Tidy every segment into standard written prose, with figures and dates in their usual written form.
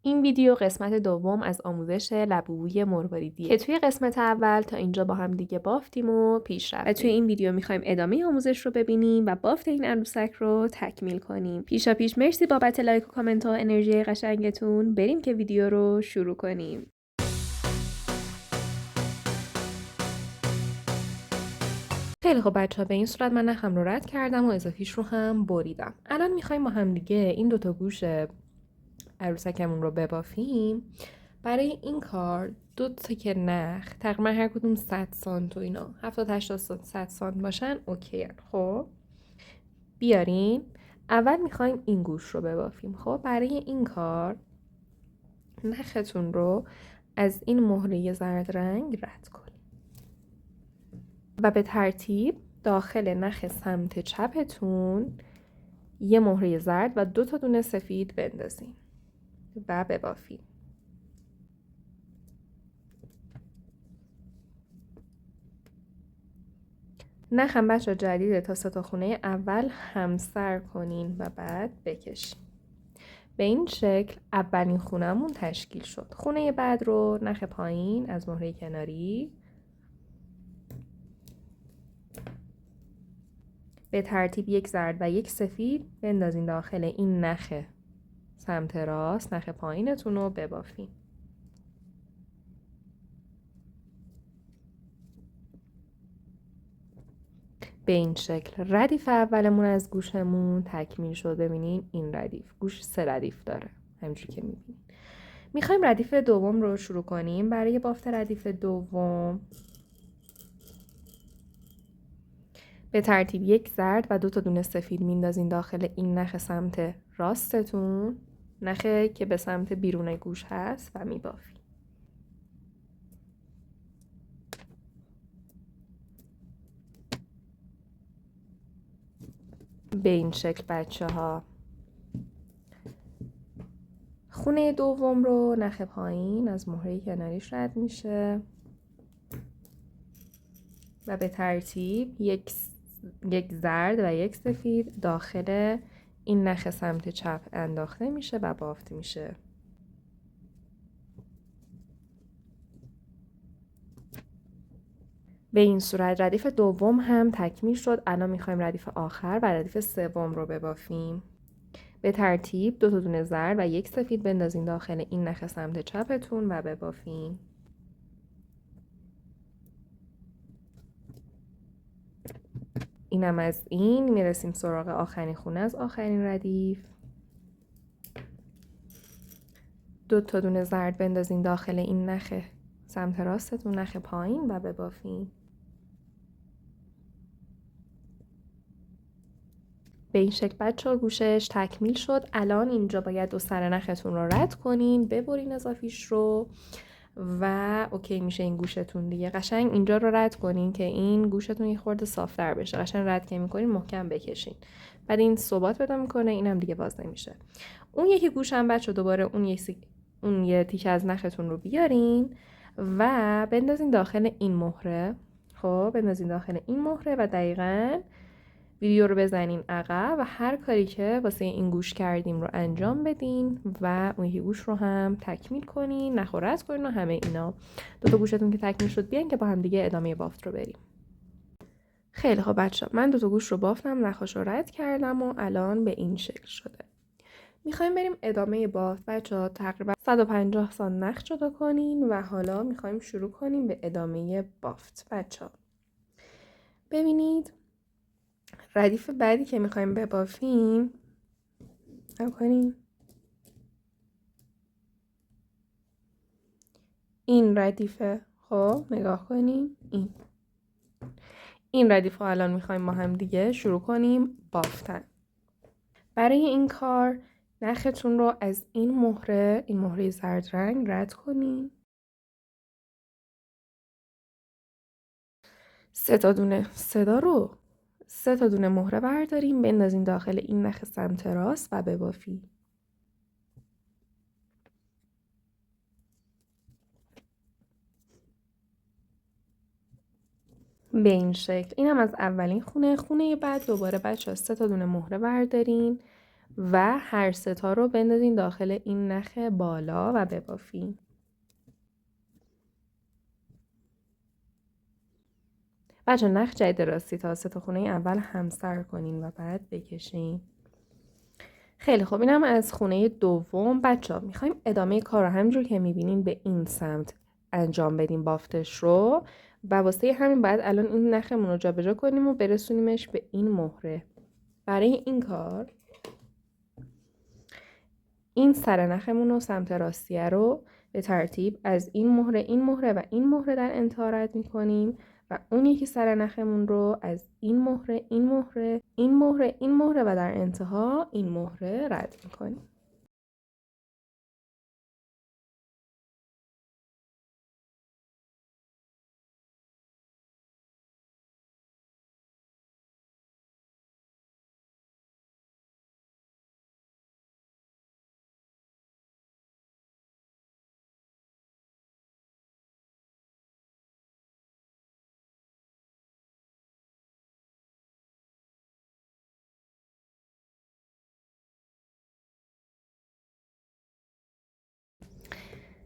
این ویدیو قسمت دوم از آموزش لبوی مرواریدیه که توی قسمت اول تا اینجا با هم دیگه بافتیم و پیش رفتیم و توی این ویدیو میخوایم ادامه آموزش رو ببینیم و بافت این عروسک رو تکمیل کنیم. پیشا پیش مرسی بابت لایک و کامنت و انرژی قشنگتون. بریم که ویدیو رو شروع کنیم. خیلی خب بچه‌ها، به این صورت من نخم رو رد کردم و اضافیش رو هم بریدم. الان میخوایم با هم دیگه این دوتا گوش عروسکمون رو ببافیم. برای این کار دو تکه نخ تقریبا هر کدوم 100 سانت و اینا 70-80 سانت 100 سانت باشن اوکی هن. خب بیارین اول میخوایم این گوش رو ببافیم. خب برای این کار نختون رو از این مهره زرد رنگ رد کنید و به ترتیب داخل نخ سمت چپتون یه مهره زرد و 2 تا دونه سفید بندازین و ببافید. نخم بچه جدیده تا 3 تا خونه اول همسر کنین و بعد بکشین. به این شکل اولین خونه‌مون تشکیل شد. خونه بعد رو نخ پایین از مهره کناری به ترتیب یک زرد و یک سفید بندازین داخل این نخ سمت راست، نخ پایینتون رو ببافین. به این شکل ردیف اولمون از گوشمون تکمیل شد. ببینین این ردیف گوش 3 ردیف داره همینجوری که میبینین. میخوایم ردیف دوم رو شروع کنیم. برای بافت ردیف دوم به ترتیب یک زرد و 2 تا دونه سفید میندازین داخل این نخ سمت راستتون، نخه که به سمت بیرون گوش هست و میبافین. به این شکل بچه ها خونه دوم رو نخ پایین از مهره کناریش رد میشه و به ترتیب یک زرد و یک سفید داخل این نخ سمت چپ انداخته میشه و بافت میشه. به این صورت ردیف دوم هم تکمیل شد. الان میخوایم ردیف آخر و ردیف سوم رو ببافیم. به ترتیب 2 تا دونه زرد و یک سفید بندازین داخل این نخ سمت چپتون و ببافین. اینم از این. میرسیم سراغ آخرین خونه از آخرین ردیف. 2 تا دونه زرد بندازین داخل این نخ سمت راستتون، نخ پایین و ببافین. به این شکل بچه‌ها گوشش تکمیل شد. الان اینجا باید 2 سر نختون رو رد کنین، ببرین اضافیش رو و اوکی میشه این گوشتون دیگه. قشنگ اینجا رو رد کنین که این گوشتون یه خورده صافتر بشه. قشنگ رد که میکنین محکم بکشین. بعد این ثبات پیدا میکنه، اینم دیگه باز نمیشه. اون یکی گوشم بچه‌ها دوباره اون یه تیکه از نختون رو بیارین و بندازین داخل این مهره. خب بندازین داخل این مهره و دقیقاً ویدیو رو بزنین عقب و هر کاری که واسه این گوش کردیم رو انجام بدین و اون یکی گوش رو هم تکمیل کنین، نخ رد کنین و همه اینا. 2 تا گوشتون که تکمیل شد بیاین که با هم دیگه ادامه بافت رو بریم. خیلی خب بچه‌ها، من 2 تا گوش رو بافتم، نخاش رو رد کردم و الان به این شکل شده. میخوایم بریم ادامه بافت. بچه‌ها تقریبا 150 سانت نخ جدا کنین و حالا میخوایم شروع کنیم به ادامه بافت. بچه‌ها ببینید ردیف بعدی که میخوایم ببافیم کنیم این ردیفه. خب نگاه کنیم این ردیف رو الان میخوایم ما هم دیگه شروع کنیم بافتن. برای این کار نختون رو از این مهره زرد رنگ رد کنیم. 3 تا دونه مهره برداریم بندازیم داخل این نخ سمت راست و ببافیم. به این شکل. این هم از اولین خونه بعد دوباره بچه‌ها 3 تا دونه مهره بردارین و هر ستا رو بندازین داخل این نخ بالا و ببافین. بچه نخ جدید راستی تا ستاخونه اول همسر کنین و بعد بکشین. خیلی خوب، اینم از خونه دوم. بچه ها میخوایم ادامه کار رو همجور که میبینین به این سمت انجام بدیم بافتش رو و واسه همین بعد الان این نخمون رو جا به جا کنیم و برسونیمش به این مهره. برای این کار این سر نخمون رو سمت راستیه رو به ترتیب از این مهره و این مهره در انتها رد میکنیم و اون یکی سر نخمون رو از این مهره این مهره و در انتها این مهره رد میکنیم.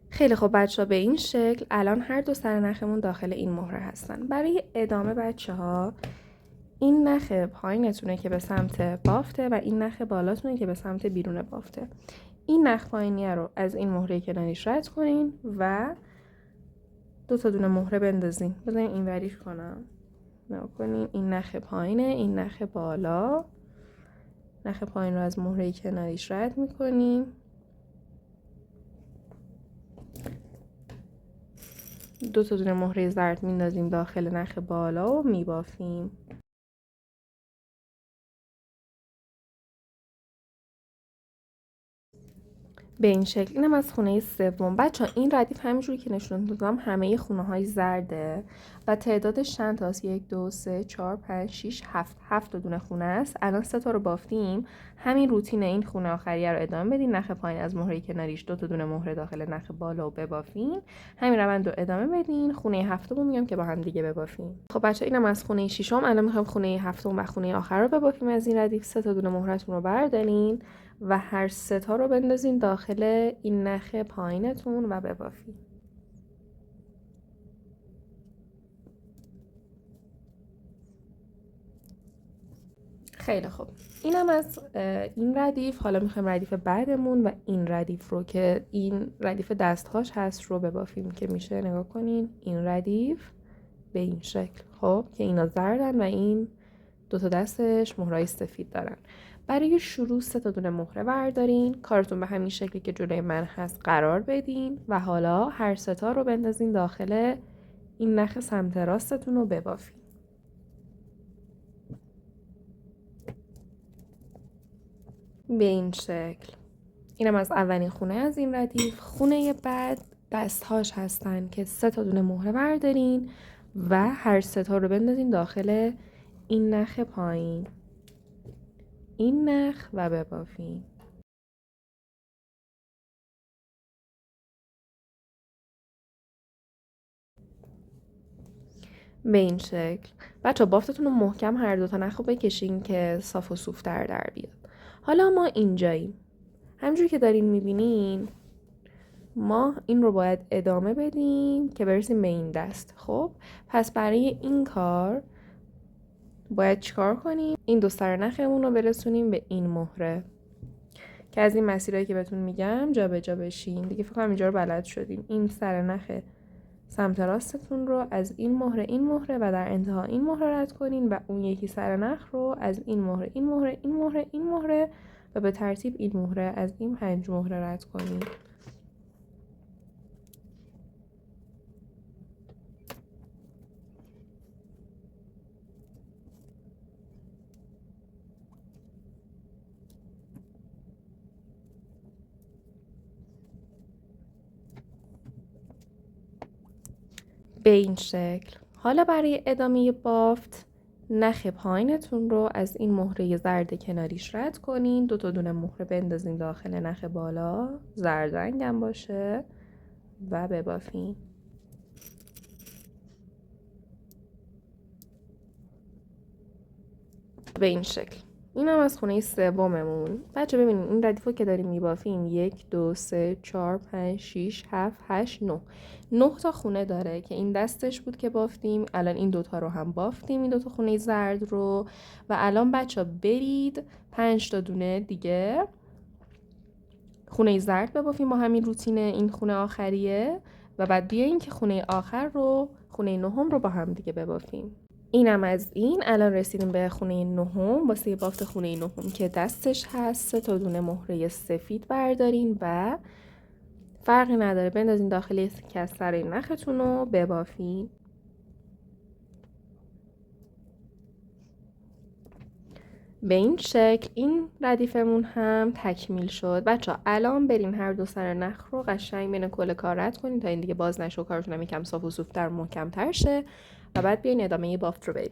خیلی خب بچه ها، به این شکل الان هر دو سر نخمون داخل این مهره هستن. برای ادامه بچه ها این نخ پایینتونه که به سمت بافته و این نخ بالاتونه که به سمت بیرون بافته. این نخ پایینیه رو از این مهره کناریش رد کنین و دو تا دونه مهره بندازین. بذارین این وریش کنم. نکنین این نخ پایینه، این نخ بالا. نخ پایین رو از مهره کناریش رد میکنیم. دو تا دونه مهره زرد میندازیم داخل نخ بالا و میبافیم. به این شکل. اینم از خونه سوم. بچه ها این ردیف همینجوری که نشون دادم همه خونه های زرده و تعدادش چند تاست؟ 1 2 3 4 5 6 7 7 دونه خونه است. الان 3 تا رو بافتیم. همین روتین این خونه آخریه رو ادامه بدین. نخ پایین از مهره کناریش 2 تا دونه مهره داخل نخ بالا و ببافین. همین روند رو ادامه بدین. خونه هفتم رو میگم که با هم دیگه ببافیم. خب بچه ها اینم از خونه ششم. الان میخوام خونه هفتم و خونه آخر رو ببافیم. از این ردیف 3 تا دونه مهرهتون رو بردارین و هر سه تا رو بندازین داخل این نخ پایینتون و ببافین. خیلی خوب، اینم از این ردیف. حالا میخوایم ردیف بعدمون و این ردیف رو که این ردیف دستهاش هست رو ببافیم که میشه نگاه کنین این ردیف به این شکل. خب که اینا زردن و این دو تا دستش مهرهای سفید دارن. برای شروع 3 تا دونه مهره بردارین، کارتون به همین شکلی که جلوی من هست قرار بدین و حالا هر 3 تا رو بندازین داخل این نخ سمت راستتون رو ببافین. به این شکل. اینم از اولین خونه از این ردیف. خونه بعد دستهاش هستن که 3 تا دونه مهره بردارین و هر 3 تا رو بندازین داخل این نخ پایین، این نخ و ببافین. به این شکل. بچه بافتتون رو محکم هر دو تا نخ رو بکشین که صاف و صوفتر در بیاد. حالا ما اینجاییم. همجوری که دارین میبینین ما این رو باید ادامه بدیم که برسیم به این دست. خب پس برای این کار باید چیکار کنیم؟ این دو سر نخمون رو برسونیم به این مهره که از این مسیرهایی که بهتون میگم جا به جا بشین. دیگه فکر کنم اینجا رو بلد شدین. این سر نخ سمت راستتون رو از این مهره و در انتها این مهره رد کنین و اون یکی سر نخ رو از این مهره و به ترتیب این مهره از این 5 مهره رد کنین. به این شکل. حالا برای ادامه بافت نخ پایینتون رو از این مهره زرد کناریش رد کنین. 2 تا دونه مهره بندازین داخل نخ بالا، زرد رنگم باشه و ببافین. به این شکل. این هم از خونه سوممون. بچه ببینیم این ردیفو که داریم میبافیم 1 2 3 4 5 6 7 8 9 تا خونه داره که این دستش بود که بافتیم. الان این دوتا رو هم بافتیم، این دوتا خونه زرد رو. و الان بچه برید 5 تا دونه دیگه خونه زرد ببافیم با همین روتین این خونه آخریه و بعد بیاییم که خونه آخر رو، خونه نهم رو با هم دیگه ببافیم. اینم از این. الان رسیدیم به خونه نهم. واسه بافت خونه نهم که دستش هست 3 تا دونه مهره سفید بردارین و فرقی نداره بندازین داخل یکی از سر نختون رو ببافین. به این شکل این ردیفمون هم تکمیل شد. بچه الان برین هر دو سر نخ رو قشنگ بین کل کار رد کنین تا این دیگه باز نشه و کارتون هم یکم صاف و صوفتر و محکم‌تر شه و بعد بیاین ادامه بافت رو بریم.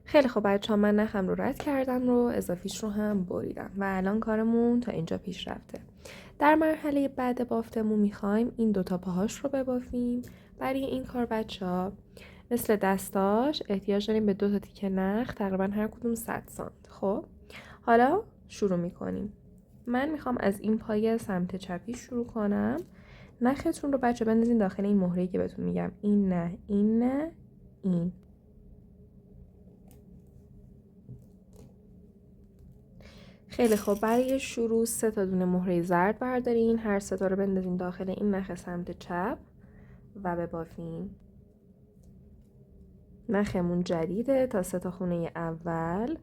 خیلی خب بچه ها، من نخم رو رد کردم رو اضافیش رو هم بریدم و الان کارمون تا اینجا پیش رفته. در مرحله بعد بافتمون میخوایم این دوتا پاهاش رو ببافیم. برای این کار بچه ها مثل دستاش احتیاج داریم به 2 تا تیکه نخ، تقریبا هر کدوم 100 سانت. خب حالا شروع میکنیم. من میخوام از این پای سمت چپی شروع کنم. نختون رو بچه بندازین داخل این مهره‌ای که بهتون میگم. این نه، این نه، این. خیلی خوب. برای شروع 3 تا دونه مهره زرد بردارین، هر 3 تا رو بندازین داخل این نخ سمت چپ و ببافین. نخمون جدیده، تا 3 تا خونه اول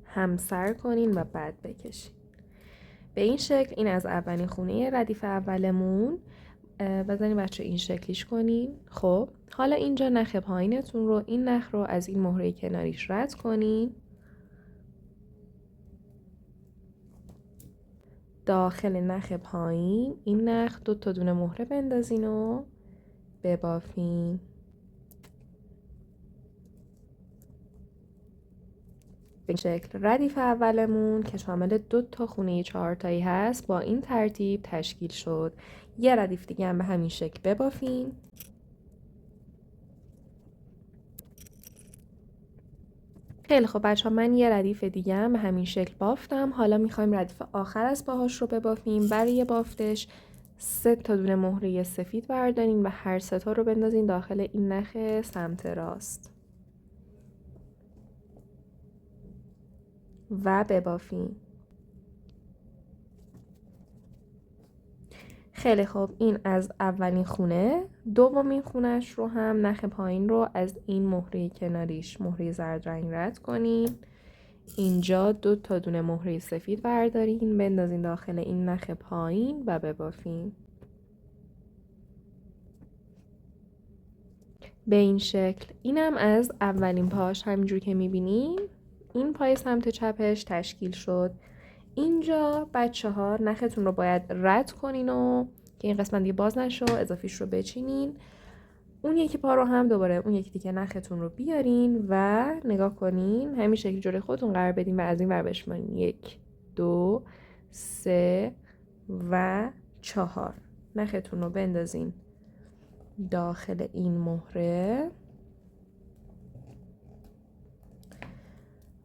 همسر کنین و بعد بکشین. به این شکل این از اولین خونه ردیف اولمون. بزنین بچه این شکلیش کنین. خب حالا اینجا نخ پایینتون رو، این نخ رو از این مهره کناریش رد کنین. داخل نخ پایین این نخ 2 تا دونه مهره بندازین و ببافین. به این شکل ردیف اولمون که شامل 2 تا خونه 4 تایی هست با این ترتیب تشکیل شد. یه ردیف دیگه هم به همین شکل ببافین. خیلی خب بچه ها، من یه ردیف دیگه هم به همین شکل بافتم. حالا میخوایم ردیف آخر از پاهاش رو ببافیم. برای بافتش 3 تا دونه مهره سفید بردارین و هر 3 تا رو بندازین داخل این نخ سمت راست و ببافین. خیلی خوب. این از اولین خونه. دومین خونهش رو هم نخ پایین رو از این مهره کناریش، مهره زرد رنگ، رد کنین. اینجا 2 تا دونه مهره سفید بردارین، بندازین داخل این نخ پایین و ببافین. به این شکل اینم از اولین پاش. همینجور که میبینین این پای سمت چپش تشکیل شد. اینجا بچه ها نختون رو باید رد کنین و که این قسمت دیگه باز نشه، اضافیش رو بچینین. اون یکی پا رو هم دوباره اون یکی دیگه نختون رو بیارین و نگاه کنین همین شکل جلوی خودتون قرار بدین و از این ور بشمارین. 1 2 3 و 4 نختون رو بندازین داخل این مهره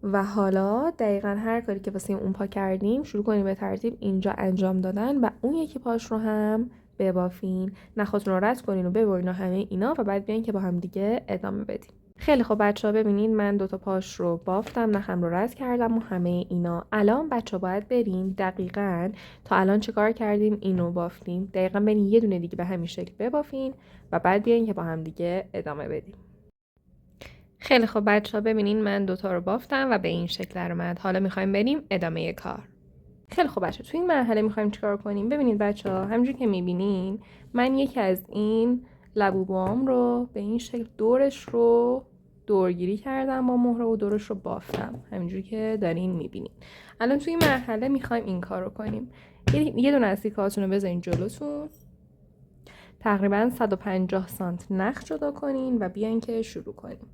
و حالا دقیقا هر کاری که واسه اون پا کردیم شروع کنیم به ترتیب اینجا انجام دادن و اون یکی پاش رو هم ببافین. نخاتون رو رد کنین و ببرین و همه اینا و بعد بیاین که با هم دیگه ادامه بدیم. خیلی خب بچه ها، ببینین من 2 تا پاش رو بافتم، نخم رو رد کردم و همه اینا. الان بچه ها باید بریم دقیقاً تا الان چه کار کردیم اینو بافتیم، دقیقاً برین یه دونه دیگه به همین شکل ببافین و بعد بیاین که با هم دیگه ادامه بدیم. خیلی خب بچه ها، ببینین من 2 تا رو بافتم و به این شکل در اومد. حالا میخوایم بریم ادامه کار. خیلی خب بچه ها، تو این مرحله میخوایم چیکار کنیم؟ ببینید بچه ها، همونجوری که میبینین من یکی از این لبوبام رو به این شکل دورش رو دورگیری کردم با مهره و دورش رو بافتم، همینجوری که دارین میبینین. الان تو این مرحله میخوایم این کار رو کنیم. یه دونه از تیکه‌هاتون رو بذارین جلوتون، تقریبا 150 سانت نخ جدا کنین و بیاین که شروع کنیم.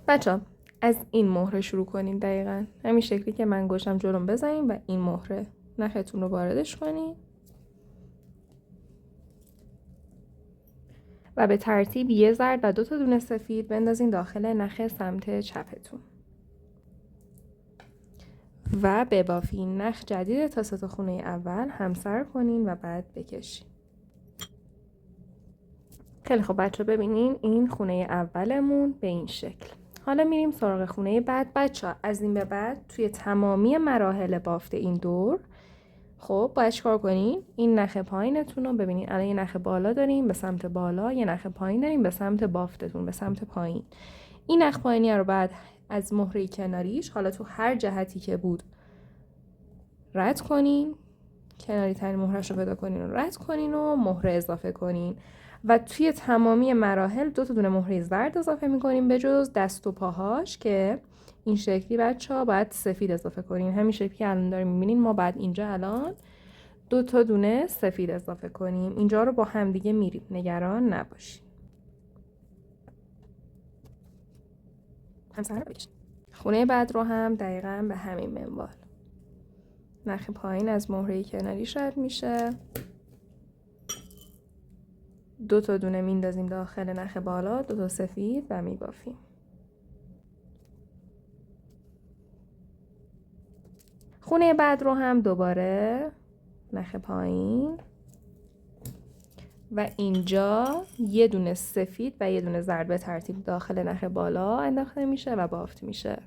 بچه از این مهره شروع کنین، دقیقا همین شکلی که من گوشم جلوم بزنین و این مهره نختون رو واردش کنین. و به ترتیب یه زرد و 2 تا دونه سفید بندازین داخل نخ سمت چپتون و ببافین. نخ جدید تا 3 تا خونه اول همسر کنین و بعد بکشین. خیلی خب بچه ببینین این خونه اولمون به این شکل. حالا میریم سراغ خونه بعد. بچه از این به بعد توی تمامی مراحل بافت این دور خب باید چیکار کنین؟ این نخ پایینتون رو ببینین. الان یه نخ بالا داریم به سمت بالا، یه نخ پایین داریم به سمت بافتتون به سمت پایین. این نخ پایینی رو بعد از مهره کناریش، حالا تو هر جهتی که بود، رد کنین. کناری ترین مهرهش رو پیدا کنین و رد کنین و مهره اضافه کنین و توی تمامی مراحل 2 تا دونه مهره زرد اضافه میکنین به جز دست و پاهاش که این شکلی بچه‌ها باید سفید اضافه کنین. همین شکلی که الان داریم میبینین ما بعد اینجا الان 2 تا دونه سفید اضافه کنیم. اینجا رو با هم دیگه میریم، نگران نباشین. همسر بکشین. خونه بعد رو هم دقیقاً به همین منوال. نخ پایین از مهره کناریش رد میشه، 2 تا دونه میندازیم داخل نخ بالا، 2 تا سفید و میبافیم. خونه بعد رو هم دوباره نخ پایین و اینجا یه دونه سفید و یه دونه زرد به ترتیب داخل نخ بالا انداخته میشه و بافت میشه.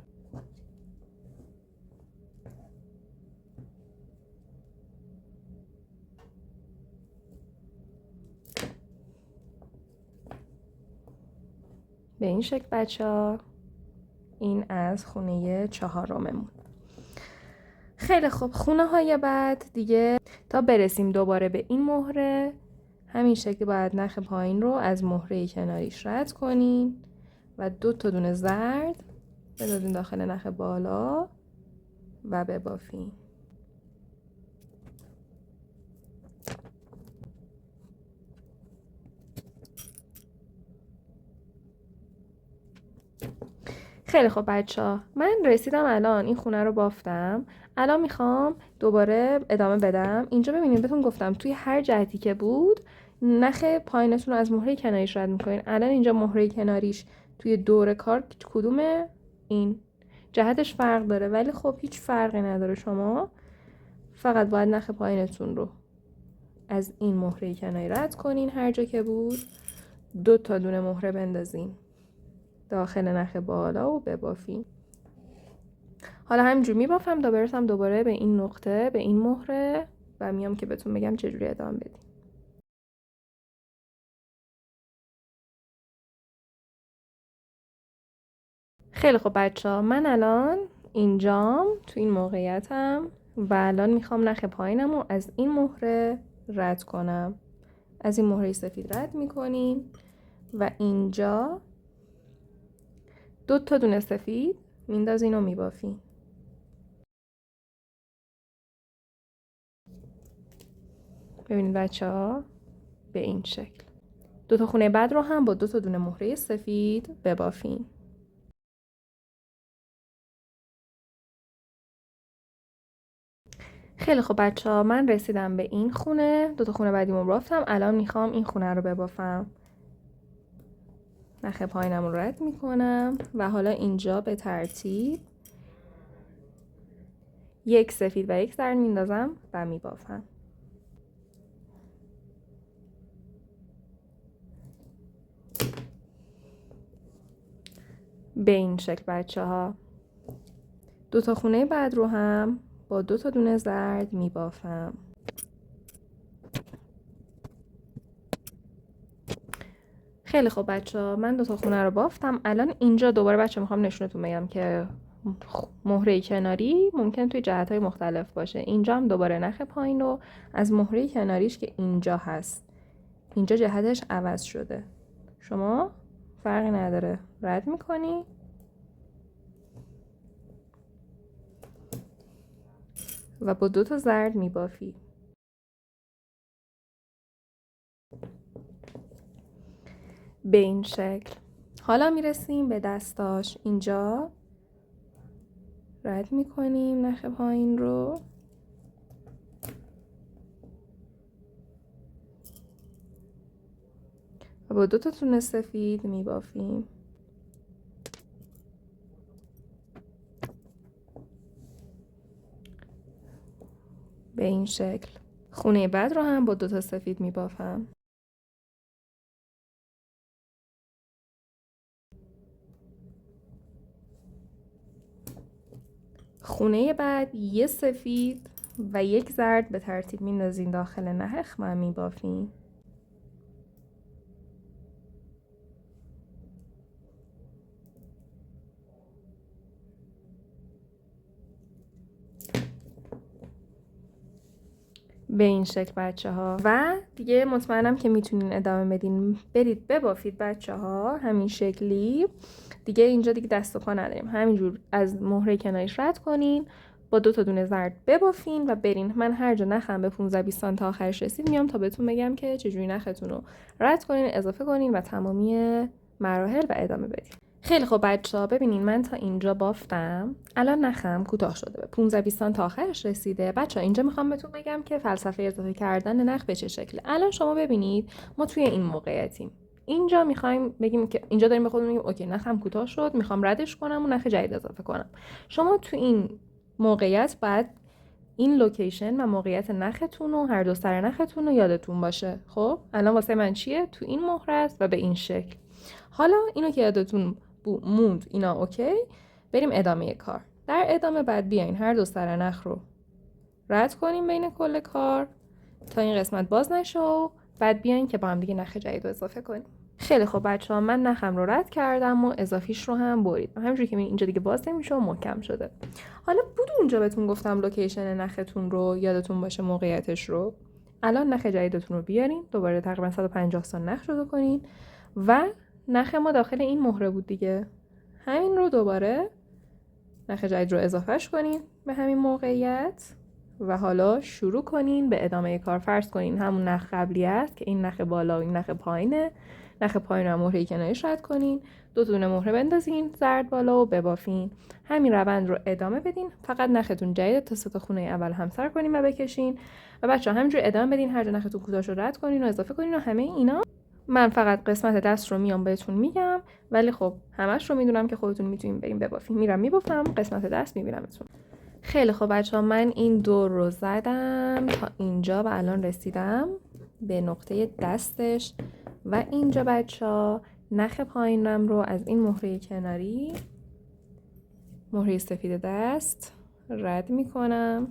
به این شکل بچه‌ها. این از خونه 4ممون. خیلی خوب، خونه های بعد دیگه تا برسیم دوباره به این مهره، همین شکلی باید نخ پایین رو از مهره کناریش رد کنین و 2 تا دونه زرد بندازین داخل نخ بالا و ببافین. خیلی خب بچه‌ها، من رسیدم الان این خونه رو بافتم. الان میخوام دوباره ادامه بدم. اینجا ببینید بهتون گفتم توی هر جهتی که بود نخ پایینتون رو از مهره کناریش رد میکنین. الان اینجا مهره کناریش توی دور کار کدومه؟ این جهتش فرق داره ولی خب هیچ فرقی نداره. شما فقط باید نخ پایینتون رو از این مهره کناری رد کنین هر جا که بود، 2 تا دونه مهره بندازین داخل نخ بالا و ببافین. حالا همینجور میبافم تا برسم دوباره به این نقطه، به این مهره و میام که بهتون بگم چجوری ادامه بدیم. خیلی خب بچه‌ها، من الان اینجام تو این موقعیتم و الان میخوام نخ پایینم رو از این مهره رد کنم. از این مهره سفید رد میکنین و اینجا 2 تا دونه سفید میندازین و میبافین. ببینید بچه‌ها به این شکل. 2 تا خونه بعد رو هم با 2 تا دونه مهره سفید ببافین. خیلی خب بچه‌ها، من رسیدم به این خونه. 2 تا خونه بعدیمو بافتم. الان میخوام این خونه رو ببافم. نخ پایینم رو رد میکنم و حالا اینجا به ترتیب 1 سفید و 1 زرد میندازم و میبافم. به این شکل بچه‌ها. 2 تا خونه بعد رو هم با 2 تا دونه زرد میبافم. خیلی خب بچه‌ها، من 2 تا خونه رو بافتم. الان اینجا دوباره بچه‌ها میخوام نشونتون بگم که مهره کناری ممکن توی جهت‌های مختلف باشه. اینجا هم دوباره نخ پایین رو از مهره کناریش که اینجا هست، اینجا جهتش عوض شده، شما فرقی نداره رد میکنی و با 2 تا زرد میبافی. به این شکل. حالا میرسیم به دستاش. اینجا رد میکنیم نخ پایین رو با 2 تا تونه سفید میبافیم. به این شکل. خونه بعد رو هم با 2 تا سفید میبافم. خونه بعد یه سفید و یک زرد به ترتیب میندازین داخل نخ و میبافیم. به این شکل بچه ها. و دیگه مطمئنم که میتونین ادامه بدین. برید ببافید بچه ها همین شکلی. دیگه اینجا دیگه دست و پا نداریم، همینجور از مهره کناریش رد کنین، با 2 تا دونه زرد ببافین و برین. من هر جا نخم به 15-20 سانت آخرش رسید میام تا بهتون بگم که چجوری نختون رو رد کنین، اضافه کنین و تمامی مراحل و ادامه بدین. خیلی خب بچه‌ها، ببینین من تا اینجا بافتم. الان نخم کوتاه شده، به 15-20 سانت آخرش رسیده. بچه‌ها اینجا میخوام بهتون بگم که فلسفه اضافه کردن نخ به چه شکله. الان شما ببینید ما توی این موقعیتیم. اینجا میخوایم بگیم که اینجا داریم به خودمون میگیم اوکی نخم کوتاه شد، میخوام ردش کنم و نخ جدید اضافه کنم. شما تو این موقعیت باید این لوکیشن و موقعیت نختون و هر دو سر نختون رو یادتون باشه. خب الان واسه من چیه؟ تو این مهره است و به این شکل. حالا اینو که یادتون موند اینا اوکی، بریم ادامه کار. در ادامه بعد بیاین هر دو سر نخ رو رد کنیم بین کل کار تا این قسمت باز نشه و بعد بیاین که با هم دیگه نخ جدید رو اضافه کنیم. خیلی خب بچه‌ها، من نخم رو رد کردم و اضافیش رو هم برید. همینجوری که اینجا دیگه باز نمیشه و محکم شده. حالا بود اونجا بهتون گفتم لوکیشن نختون رو یادتون باشه، موقعیتش رو. الان نخ جدیدتون رو بیارین، دوباره تقریبا 150 تا نخ جدا کنین و نخ ما داخل این مهره بود دیگه. همین رو دوباره نخ جدید رو اضافهش کنین به همین موقعیت و حالا شروع کنین به ادامه کار. فرض کنین همون نخ قبلی است که این نخ بالا و این نخ پایینه. نخ پایین رو مهره کناریش رد کنین، 2 تا دونه مهره بندازین زرد بالا و ببافین. همین روند رو ادامه بدین. فقط نختون جدید تا 3 تا خونه اول همسر کنین و بکشین و بچه‌ها همینجوری ادامه بدین. هر جا نختون کوتاه شد رد کنین و اضافه کنین و همه اینا. من فقط قسمت دست رو میام بهتون میگم، ولی خب همش رو میدونم که خودتون میتونین بریم ببافین. میرم میبافم، قسمت دست میبینمتون. خیلی خب بچه‌ها، من این دور رو زدم تا اینجا و الان رسیدم به نقطه دستش و اینجا بچه‌ها نخ پایینم رو از این مهره کناری، مهره سفید دست، رد میکنم.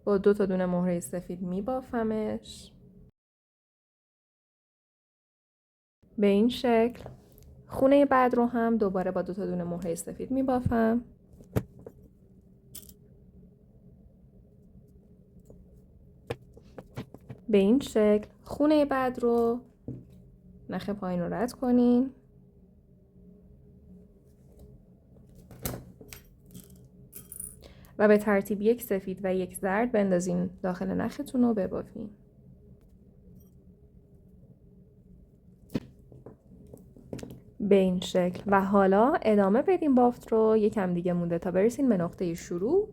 با 2 تا دونه مهره سفید میبافمش به این شکل. خونه بعد رو هم دوباره با 2 تا دونه مهره سفید میبافم به این شکل. خونه بعد رو نخ پایین رو رد کنین و به ترتیب یک سفید و یک زرد بندازین داخل نختون رو ببافین. به این شکل و حالا ادامه بدیم بافت رو. یکم دیگه مونده تا برسیم به نقطه شروع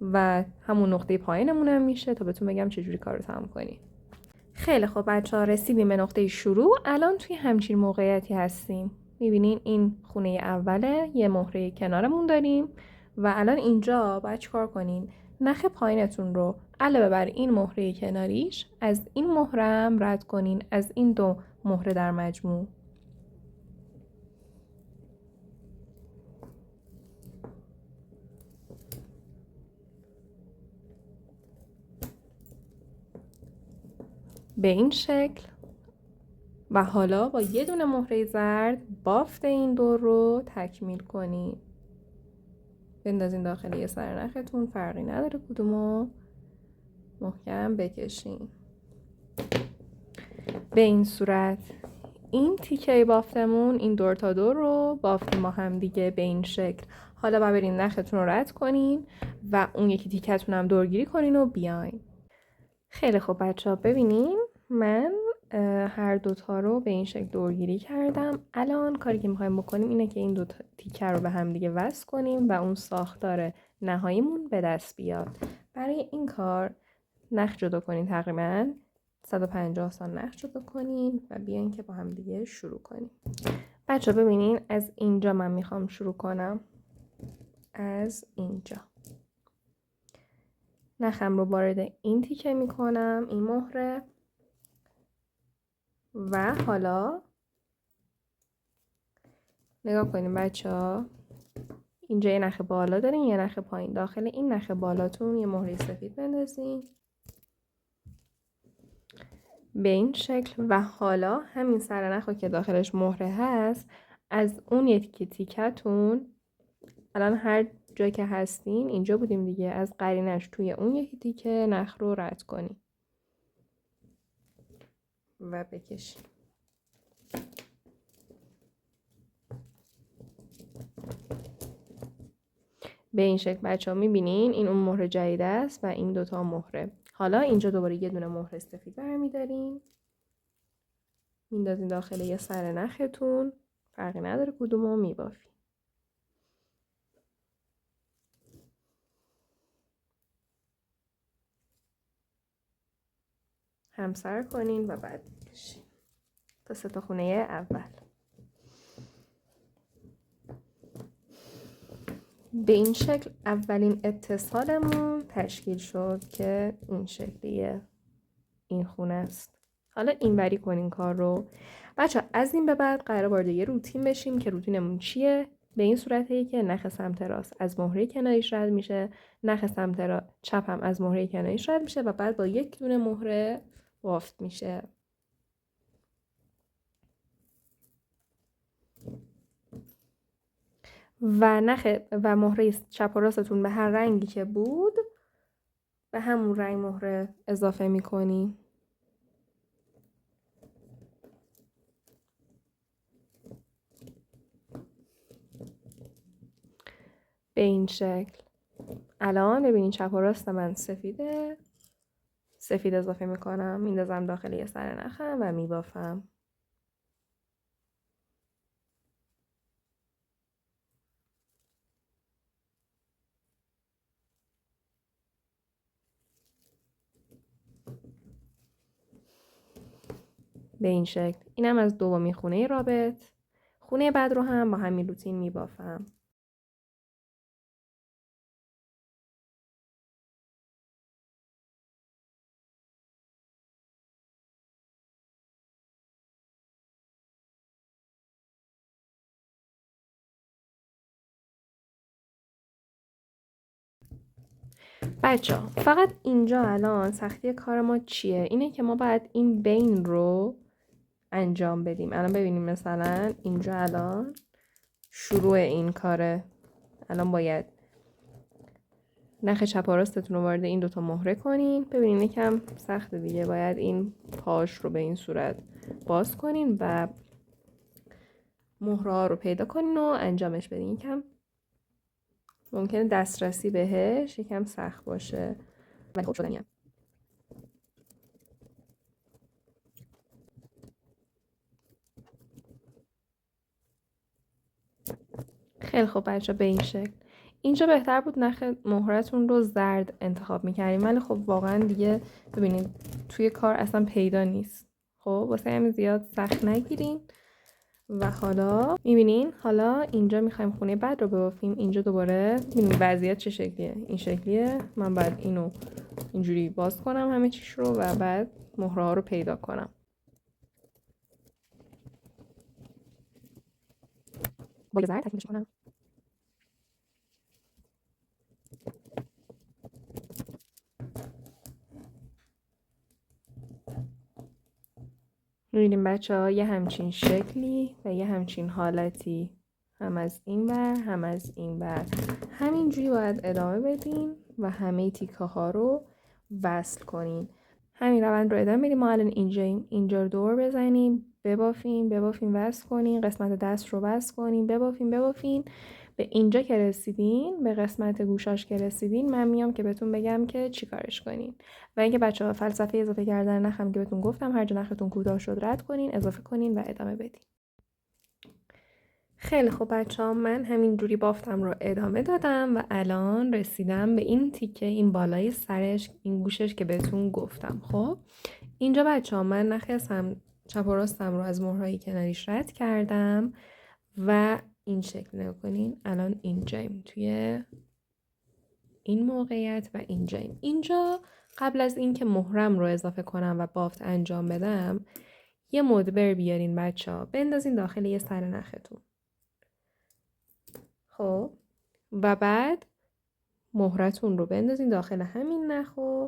و همون نقطه پایینمون هم میشه تا بهتون بگم چجوری کار رو تمام کنیم. خیلی خب بچه‌ها، رسیدیم به نقطه شروع. الان توی همچین موقعیتی هستیم. میبینین این خونه اوله، یه مهره کنارمون داریم و الان اینجا باید چیکار کنین؟ نخ پایینتون رو علاوه بر این مهره کناریش از این مهره هم رد کنین، از این 2 مهره در مجموع. به این شکل و حالا با یه دونه مهره زرد بافت این دور رو تکمیل کنین. بندازین داخل یه سر نختون، فرقی نداره کدومو، محکم بکشین. به این صورت این تیکه بافتمون، این دور تا دور رو بافتیم با هم دیگه به این شکل. حالا برین نختون رو رد کنین و اون یکی تیکتون هم دورگیری کنین و بیاین. خیلی خوب بچه‌ها، ببینین من هر دوتا رو به این شکل دورگیری کردم. الان کاری که میخوایم بکنیم اینه که این 2 تیکه رو به هم دیگه وصل کنیم و اون ساختار نهاییمون به دست بیاد. برای این کار نخ جدا کنین، تقریبا 150 سانت نخ جدا کنین و بیاین که با هم دیگه شروع کنیم. بچه ببینین از اینجا من میخوام شروع کنم. از اینجا نخم رو وارد این تیکه میکنم، این مهره، و حالا نگاه کنیم بچه ها، اینجا یه نخ بالا دارین، یه نخ پایین. داخل این نخ بالاتون یه مهره سفید بندازین به این شکل، و حالا همین سر نخو که داخلش مهره هست از اون یکی تیکتون، الان هر جا که هستین اینجا بودیم دیگه، از قرینش توی اون یکی تیکه نخ رو رد کنین و بکشین. به این شکل بچه ها میبینین این اون مهره جدید است و این دوتا مهره. حالا اینجا دوباره یه دونه مهره سفید برمیدارین، میندازین داخل یه سر نختون، فرقی نداره کدومو، میبافین. همسر کنین و بعد بکشین تا 3 تا خونه اول. به این شکل اولین اتصالمون تشکیل شد که این شکلیه، این خونه است. حالا اینوری کنین کار رو. بچه از این به بعد قرار وارد یه روتین بشیم که روتینمون چیه؟ به این صورته که نخ سمت راست از مهره کناریش رد میشه، نخ سمت چپ هم از مهره کناریش رد میشه و بعد با یک دونه مهره بافت میشه. و نخ و مهره چپ و راستتون به هر رنگی که بود به همون رنگ مهره اضافه میکنی. به این شکل. الان ببینین چپ و راست من سفیده، سفید اضافه میکنم، میندازم داخل یه سر نخم و میبافم. به این شکل. اینم از دومی خونه رابط. خونه بعد رو هم با همین روتین میبافم. بچه ها فقط اینجا الان سختی کار ما چیه؟ اینه که ما باید این بین رو انجام بدیم. الان ببینیم مثلا اینجا الان شروع این کاره. الان باید نخ چپ و راستتون رو وارد این دوتا مهره کنین. ببینین یکم سخته دیگه، باید این پاش رو به این صورت باز کنین و مهره ها رو پیدا کنین و انجامش بدین. یکم ممکنه دسترسی بهش یکم سخت باشه ولی خوب شدنیه. خیلی خوب بچه به این شکل. اینجا بهتر بود نخ مهرتون رو زرد انتخاب میکردیم ولی خب واقعا دیگه ببینید توی کار اصلا پیدا نیست. خب واسه همین زیاد سخت نگیرین. و حالا میبینین حالا اینجا میخوایم خونه بعد رو ببافیم. اینجا دوباره میبینین وضعیت چه شکلیه، این شکلیه. من بعد اینو اینجوری باز کنم همه چیش رو و بعد مهره ها رو پیدا کنم. با یه زرد تکمیلش کنم. میبینیم بچه ها یه همچین شکلی و یه همچین حالتی، هم از این ور هم از این ور. همینجوری باید ادامه بدین و همه تیکه ها رو وصل کنین. همین روند رو ادامه بدیم. ما الان اینجا رو دور بزنیم، ببافیم وصل کنین، قسمت دست رو وصل کنین، ببافین. به اینجا که رسیدین، به قسمت گوشاش که رسیدین، من میام که بهتون بگم که چی کارش کنین. و اینکه بچه‌ها فلسفه اضافه کردن نخم که بهتون گفتم، هر جا نختون کوتاه شد رد کنین، اضافه کنین و ادامه بدین. خیلی خوب بچه‌ها، من همینجوری بافتم رو ادامه دادم و الان رسیدم به این تیکه، این بالای سرش، این گوشش که بهتون گفتم. خب اینجا بچه‌ها من نخستم چپ و راستم رو از مهرهای کناریش رد کردم و این شکل نکنین. الان اینجاییم، توی این موقعیت و اینجاییم. اینجا قبل از اینکه مهرم رو اضافه کنم و بافت انجام بدم، یه مدبر بیارین بچه‌ها، بندازین داخل یه سر نختون. خب و بعد مهرتون رو بندازین داخل همین نخ و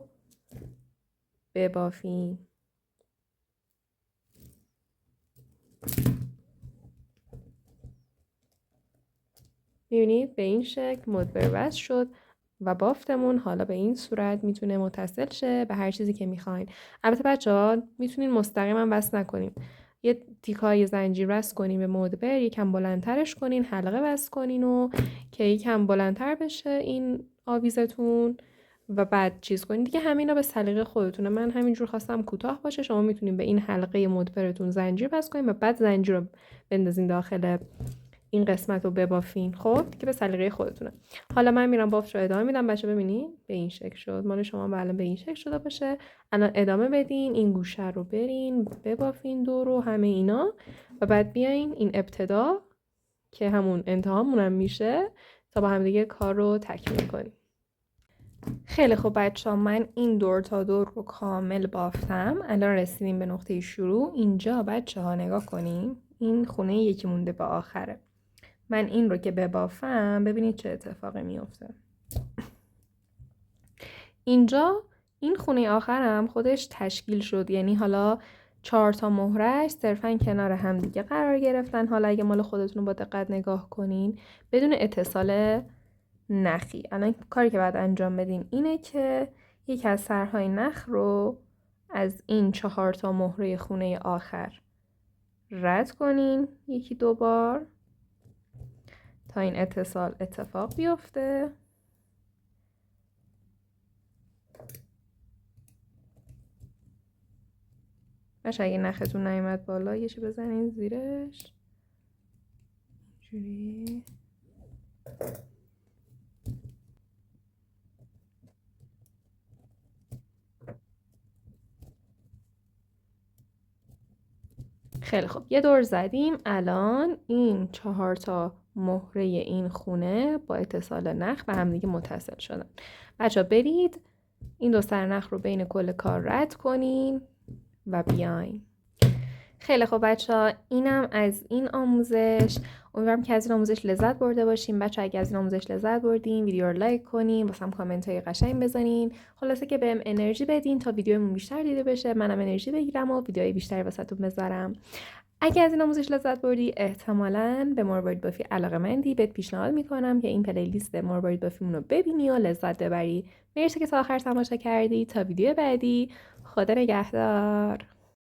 ببافین. میبینید به این شکل مدبر وصل شد و بافتمون حالا به این صورت میتونه متصل شه به هر چیزی که میخواین. البته بچه‌ها میتونین مستقیما وصل نکنین، یه تیکای زنجیر وصل کنین به مدبر، یکم بلندترش کنین، حلقه وصل کنین و که یکم بلندتر بشه این آویزتون و بعد چیز کنین دیگه. همینا به سلیقه خودتونه. من همینجور خواستم کوتاه باشه، شما میتونین به این حلقه مدبرتون زنجیر وصل کنین و بعد زنجیر رو بندازین داخل این قسمت رو ببافین. خب که به سلیقه خودتونه. حالا من میرم بافت رو ادامه میدم. بچه ببینید به این شکل شد. مال شما بالا به این شکل شده باشه. الان ادامه بدین، این گوشه رو برین ببافین دور و همه اینا و بعد بیاین این ابتدا که همون انتهامون هم میشه تا با هم دیگه کار رو تکمیل کنیم. خیلی خوب بچه ها، من این دور تا دور رو کامل بافتم. الان رسیدیم به نقطه شروع. اینجا بچه ها نگاه کنیم، این خونه یکی مونده به آخره. من این رو که ببافم ببینید چه اتفاقی میفته. اینجا این خونه آخرم خودش تشکیل شد، یعنی حالا 4 تا مهرش صرفا کنار هم دیگه قرار گرفتن. حالا اگه مال خودتون رو با دقت نگاه کنین بدون اتصال نخی. الان کاری که باید انجام بدین اینه که یکی از سرهای نخ رو از این 4 تا مهره خونه آخر رد کنین 1-2 بار تا این اتصال اتفاق بیفته. باشه اگه نختون نیومد بالا یه چی بزنین زیرش اینجوری. خیلی خوب، یه دور زدیم. الان این 4 تا مهره این خونه با اتصال نخ به هم دیگه متصل شدن. بچه برید این 2 سر نخ رو بین کل کار رد کنین و بیاین. خیلی خوب بچه ها، اینم از این آموزش. امیدوارم که از این آموزش لذت برده باشین. بچه اگه از این آموزش لذت بردین ویدیو رو لایک کنین، واسم کامنت های قشنگ بزنین، خلاصه که بهم انرژی بدین تا ویدیومون بیشتر دیده بشه، منم انرژی بگیرم و ویدیوهای بیشتری واسهتون بذارم. اگه از این آموزش لذت بردی احتمالاً به مروارید بافی علاقه‌مندی، بهت پیشنهاد میکنم که این پلیلیست مروارید بافیمون رو ببینی و لذت ببری. مرسی که تا آخر تماشا کردی. تا ویدیو بعدی، خدا نگهدار.